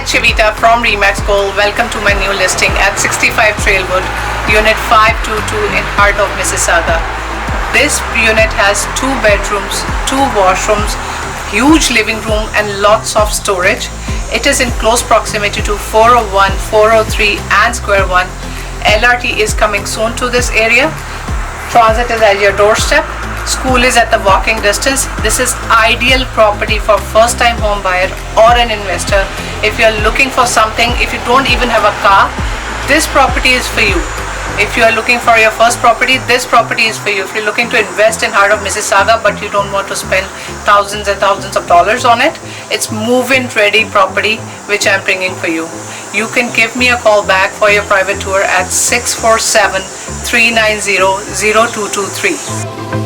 Shaveta from Remax Gold. Welcome to my new listing at 65 Trailwood, Unit 522 in heart of Mississauga. This unit has 2 bedrooms, 2 washrooms, huge living room and lots of storage. It is in close proximity to 401, 403 and Square 1. LRT is coming soon to this area. Transit is at your doorstep. School is at the walking distance. This is ideal property for first-time home buyer or an investor. If you're looking for something, if you don't even have a car, this property is for you. If you are looking for your first property, this property is for you. If you're looking to invest in heart of Mississauga but you don't want to spend thousands and thousands of dollars on it, it's move-in ready property which I'm bringing for you. You can give me a call back for your private tour at 647-390-0223.